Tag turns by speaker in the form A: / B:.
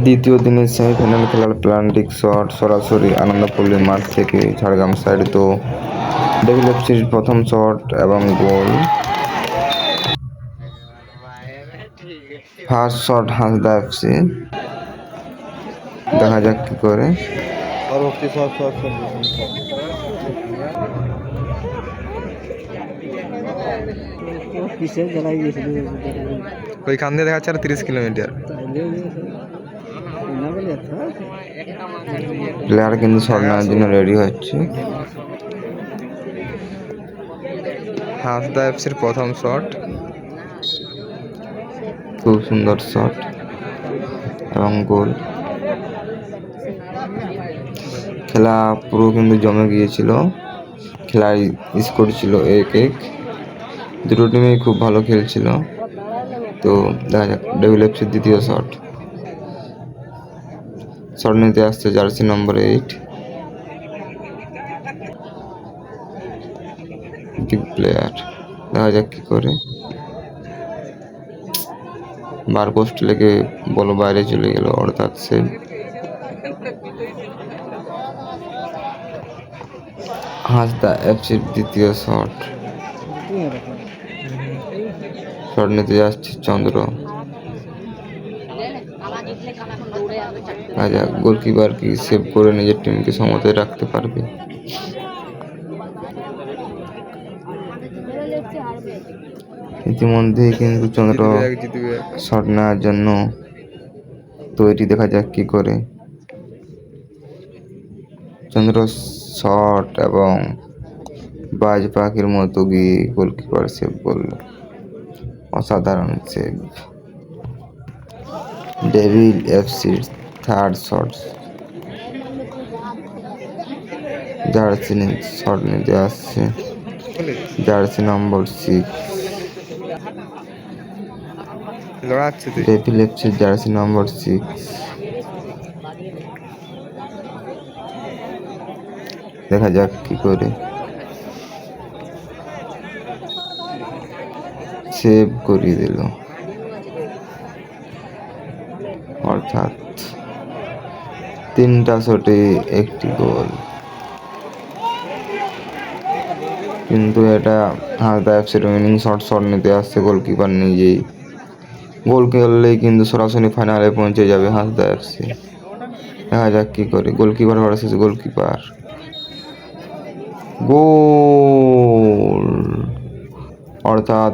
A: দ্বিতীয় দিনের সেমিফাইনাল খেলার প্ল্যান্টিক শট সরাসরি আনন্দপল্লী মাঠ থেকে ঝাড়গ্রাম সাইড। তো ডেভিল এফসির প্রথম শট এবং গোল। ফার্স্ট শট হাঁসদা এফসি, দেখা যাক কি করে। ওইখান দিয়ে দেখাচ্ছে আর 30 কিলোমিটার। প্লেয়ার কিন্তু শট নেওয়ার জন্য রেডি হচ্ছে। হাঁসদা এফসির প্রথম শট, খুব সুন্দর শট এবং গোল। খেলা পুরো কিন্তু জমে গিয়েছিল, খেলায় স্কোর ছিল 1-1। দুটো টিমেই খুব ভালো খেলছিল। তো দেখা যাক ডেভিল এফসির দ্বিতীয় শট নিতে আসছে জার্সি নম্বর 8 প্লেয়ার, দেখা যাক কি করে। বার পোস্ট লেগে বল বাইরে চলে গেল, অর্থাৎ সে হাঁসদা এফসির দ্বিতীয় শট নিতে যাচ্ছে চন্দ্র। গোলকিপার কি সেভ করে নিজের টিমকে সমতায় রাখতে পারবে? ইতিমধ্যেই কিন্তু চন্দ্র শট নেওয়ার জন্য তৈরি, দেখা যাক কি করে। চন্দ্র শট এবং বাজ পাখির মতো গিয়ে গোলকিপার সেভ করল, অসাধারণ সেভ। ডেভিল এফসির থার্ড শট, জার্সি শট নিতে আসছে জার্সি নম্বর 6। ডেভিল এফসির জার্সি নম্বর 6, দেখা যাক কি করে। সেভ করিয়ে দিল, অর্থাৎ 3টা শটে 1টি গোল। কিন্তু এটা হাঁসদা এফসির উইনিং শট নিতে আসছে গোলকিপার নিজেই। গোল খেললেই কিন্তু সরাসরি ফাইনালে পৌঁছে যাবে হাঁসদা এফসি। দেখা যাক কি করে। গোলকিপার ভার্সেস গোলকিপার, গোল, অর্থাৎ